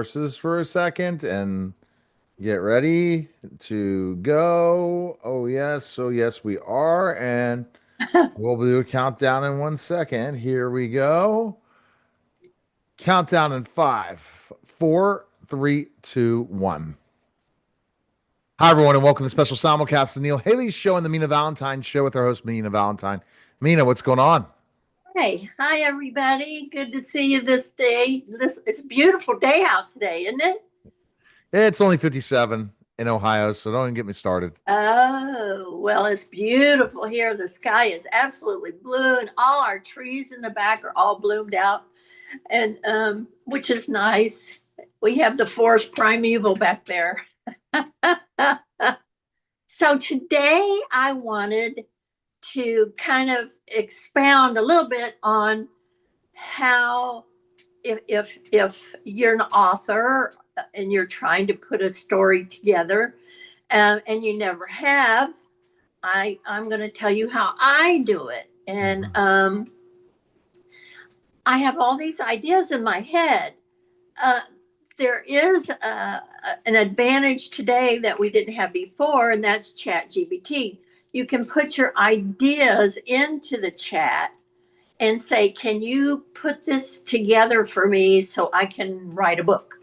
Horses for a second and get ready to go. Oh yes, we are. And we'll do a countdown in 1 second. Here we go. Countdown in five, four, three, two, one. Hi, everyone, and welcome to the special simulcast, the Neil Haley Show and the Mina Valentine Show with our host, Mina Valentine. Mina, what's going on? Hey, hi everybody. Good to see you this day. It's a beautiful day out today, isn't it? It's only 57 in Ohio, so don't even get me started. Oh, well, it's beautiful here. The sky is absolutely blue, and all our trees in the back are all bloomed out, and which is nice. We have the forest primeval back there. So today I wanted to kind of expound a little bit on how if you're an author and you're trying to put a story together, and you never have, I'm going to tell you how I do it. And Mhm. I have all these ideas in my head. uh, there is an advantage today that we didn't have before, and that's chat gpt. You can put your ideas into the chat and say, can you put this together for me so I can write a book?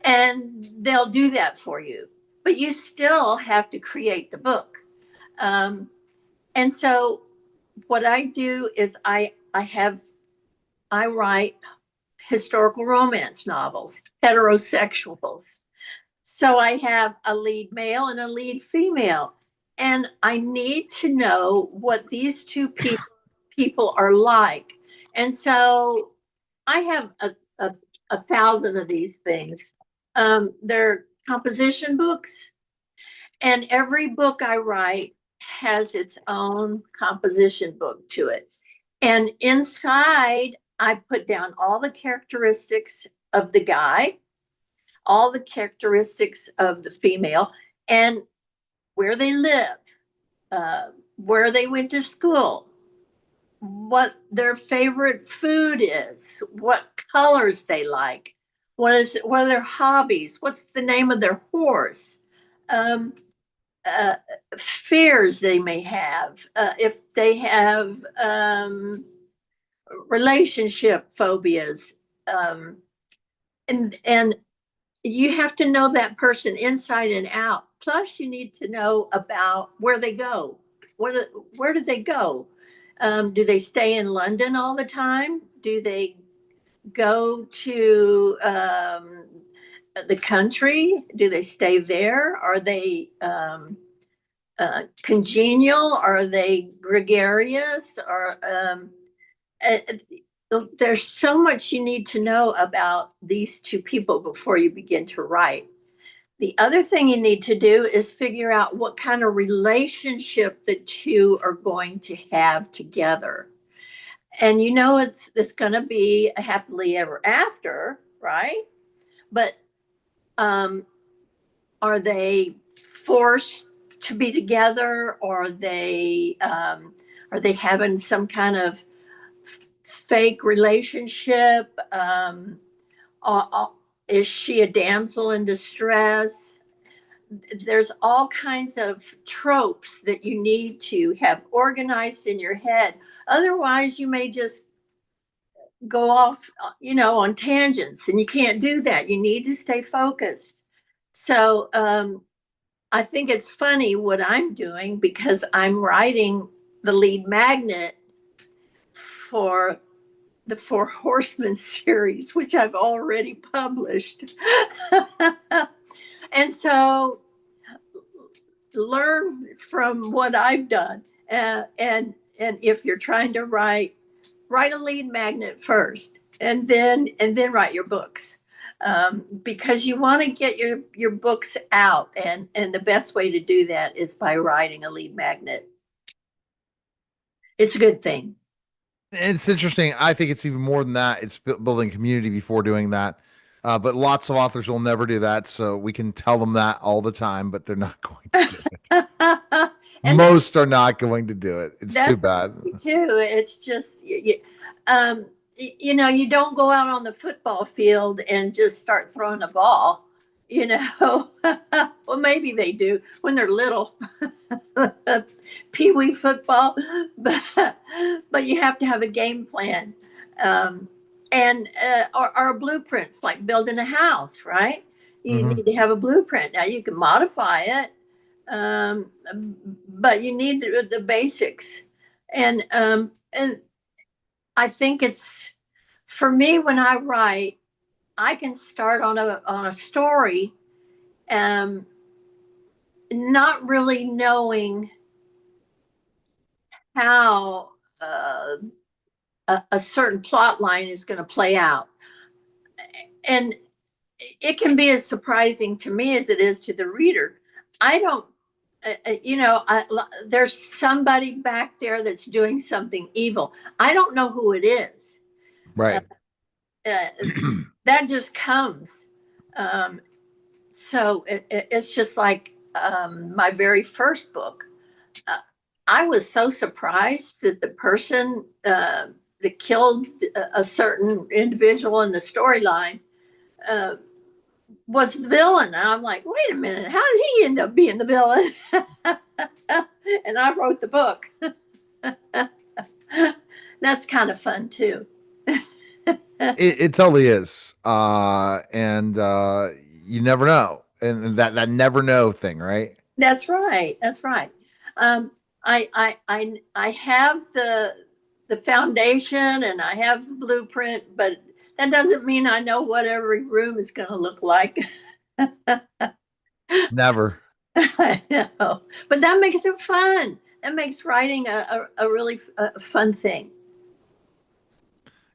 And they'll do that for you. But you still have to create the book. Um, and so what I do is I write historical romance novels, heterosexuals. So I have a lead male and a lead female. And I need to know what these people are like. And so I have a thousand of these things. They're composition books, and every book I write has its own composition book to it. And inside, I put down all the characteristics of the guy, all the characteristics of the female, and where they live, where they went to school, what their favorite food is, what colors they like, what are their hobbies, what's the name of their horse, um, uh, fears they may have, if they have relationship phobias, um, and you have to know that person inside and out. Plus, you need to know about where they go. What, where do they go? Do they stay in London all the time? Do they go to the country? Do they stay there? Are they congenial? Are they gregarious? Or there's so much you need to know about these two people before you begin to write. The other thing you need to do is figure out what kind of relationship the two are going to have together. And it's going to be a happily ever after, right? But um, are they forced to be together, or are they having some kind of fake relationship? Uh, uh, is she a damsel in distress? There's all kinds of tropes that you need to have organized in your head. Otherwise, you may just go off, on tangents, and you can't do that. You need to stay focused. So I think it's funny what I'm doing, because I'm writing the lead magnet for the Four Horsemen series, which I've already published. And so learn from what I've done. And if you're trying to write a lead magnet first, and then write your books, because you want to get your books out, and the best way to do that is by writing a lead magnet. It's a good thing. It's interesting. I think it's even more than that. It's building community before doing that. But lots of authors will never do that. So we can tell them that all the time, but they're not going to do it. And Most are not going to do it. It's too that's bad. too. It's just um, you don't go out on the football field and just start throwing a ball, you know. Well, maybe they do when they're little, pee-wee football, but you have to have a game plan, um, and or blueprints like building a house, right? You Hmm. need to have a blueprint. Now you can modify it, um, but you need the basics, and I think it's for me when I write, I can start on a story, um, not really knowing how a certain plot line is going to play out, and it can be as surprising to me as it is to the reader. I don't. There's somebody back there that's doing something evil. I don't know who it is. Uh, Right. uh, that just comes. Um, so it's just like my very first book. Uh, I was so surprised that the person that killed a certain individual in the storyline uh, was the villain. And I'm like, wait a minute, how did he end up being the villain? And I wrote the book. That's kind of fun too. It totally is. And you never know. And that never know thing, right? That's right. That's right. Um, I have the foundation and I have the blueprint, but that doesn't mean I know what every room is going to look like. Never. I know, but that makes it fun. That makes writing a really fun thing.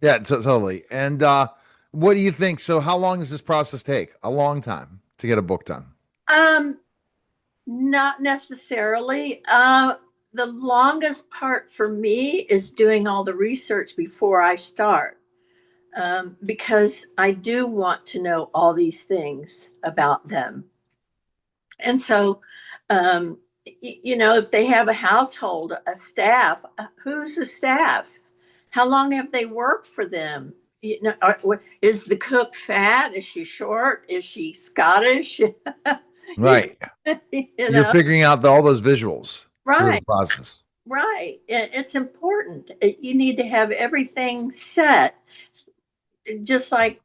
Yeah, totally. And what do you think? So, how long does this process take? A long time to get a book done. Um, Not necessarily. The longest part for me is doing all the research before I start, because I do want to know all these things about them. And so, if they have a household, a staff, who's the staff? How long have they worked for them? Is the cook fat? Is she short? Is she Scottish? you Right. you You're know, figuring out all those visuals through the right, process. right. It's important. You need to have everything set, just like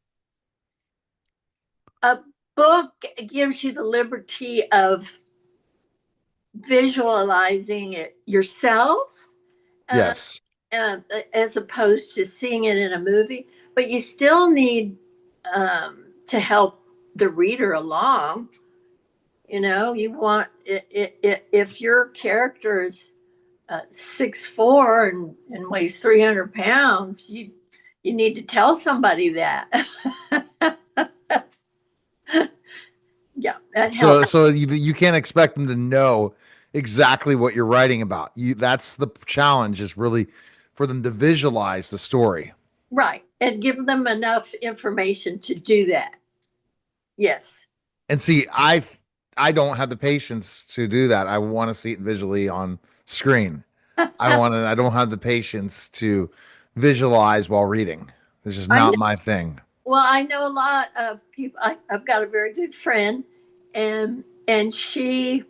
a book gives you the liberty of visualizing it yourself, uh, Yes. as opposed to seeing it in a movie. But you still need to help the reader along. You want if your character is 6'4" and weighs 300 pounds, you need to tell somebody that. Yeah, that So, helps. you can't expect them to know exactly what you're writing about. That's the challenge is really for them to visualize the story. Right, and give them enough information to do that. Yes. And see, I don't have the patience to do that. I want to see it visually on screen. I don't have the patience to visualize while reading. This is I not my thing. Well, I know a lot of people. I've got a very good friend, and she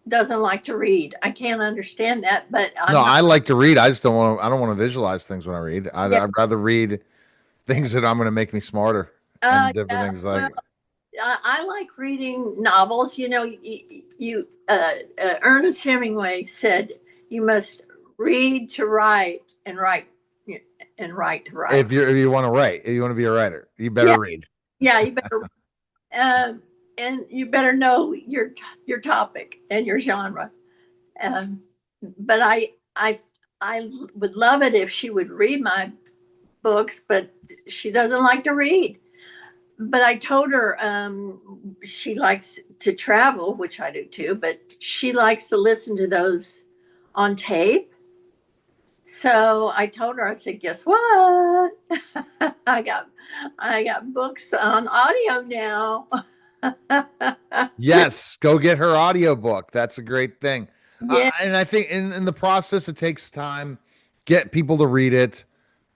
doesn't like to read. I can't understand that, but No, I'm not. I like to read. I just don't want to. I don't want to visualize things when I read. Yeah, I'd rather read things that I'm going to make me smarter and different yeah. things Well, like. I like reading novels. Ernest Hemingway said you must read to write and write and write to write. If you want to write, if you want to be a writer, you Yeah, better read. yeah. You better and you better know your topic and your genre. Um, but I would love it if she would read my books, but she doesn't like to read. But I told her she likes to travel, which I do too, but she likes to listen to those on tape. So I told her, I said, guess what? I got I got books on audio now. Yes, go get her audiobook. That's a great thing. Yeah, And I think in the process, it takes time. Get people to read it.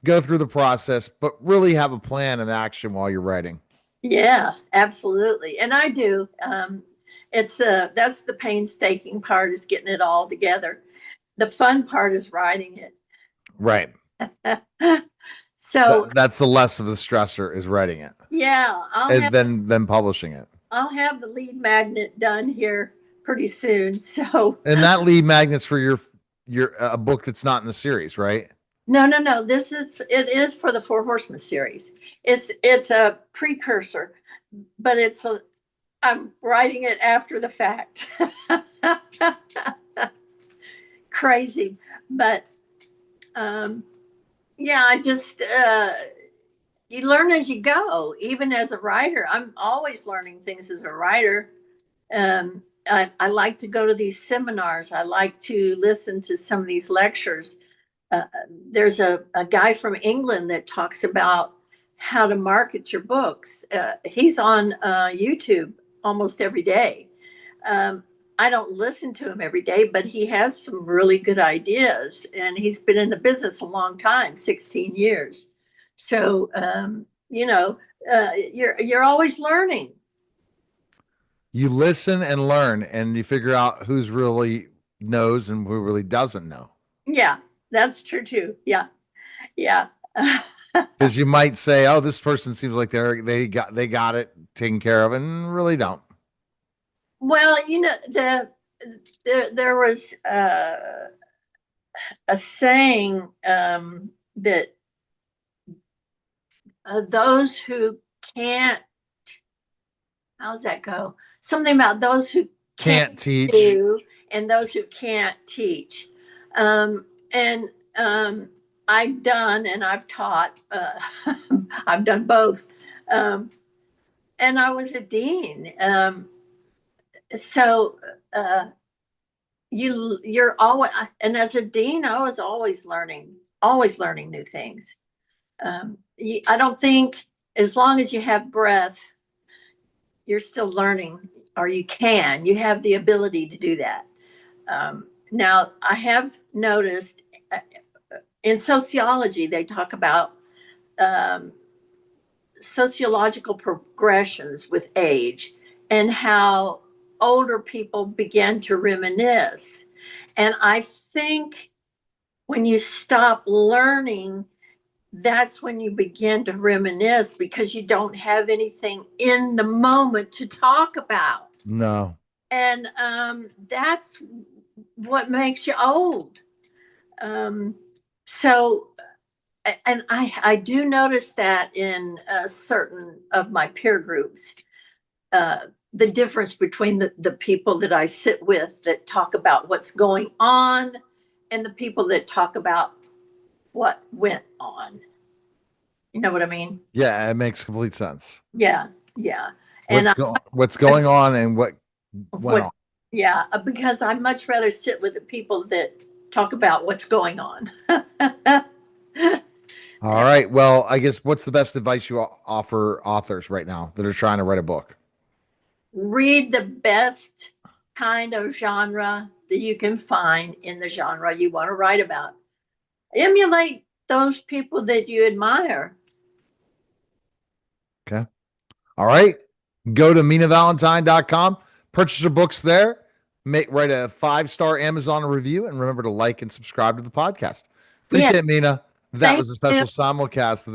go through the process, but really have a plan and action while you're writing. Yeah, absolutely. And I do. It's that's the painstaking part, is getting it all together. The fun part is writing Right. it. So That's the less of the stressor is writing it yeah, and then publishing it. I'll have the lead magnet done here pretty soon. So And that lead magnets for your a book that's not in the series, right? no. It is for the Four Horsemen series. It's a precursor, but I'm writing it after the fact. Crazy, but um, yeah, I just you learn as you go. Even as a writer, I'm always learning things as a writer. I like to go to these seminars. I like to listen to some of these lectures. Uh, there's a guy from England that talks about how to market your books. He's on YouTube almost every day. Um, I don't listen to him every day, but he has some really good ideas, and he's been in the business a long time, 16 years. So, you're always learning. You listen and learn and you figure out who's really knows and who really doesn't know. Yeah, that's true too. Yeah, yeah. Because you might say, "Oh, this person seems like they got it taken care of," and really don't. Well, there was a saying that those who can't, how does that go? Something about those who Can't can't teach. do and those who can't teach. And I've done and I've taught, I've done both. Um, and I was a dean. So uh, you're always, and as a dean, I was always learning new things. I don't think, as long as you have breath, you're still learning, or you have the ability to do that. Now, I have noticed in sociology, they talk about um, sociological progressions with age and how older people begin to reminisce. And I think when you stop learning, that's when you begin to reminisce, because you don't have anything in the moment to talk about. No. And that's what makes you old. Um, so, and I do notice that in certain of my peer groups, uh, the difference between the people that I sit with that talk about what's going on and the people that talk about what went on. You know what I mean? Yeah, it makes complete sense. Yeah, yeah. And What's going on and what went what, on. yeah, because I'd much rather sit with the people that talk about what's going on. All right. Well, I guess what's the best advice you offer authors right now that are trying to write a book? Read the best kind of genre that you can find in the genre you want to write about. Emulate those people that you admire. Okay. All right. Go to minavalentine.com, purchase your books there, write a 5-star Amazon review, and remember to like and subscribe to the podcast. Yeah, Appreciate it, Mina. That thank was a you. special simulcast of the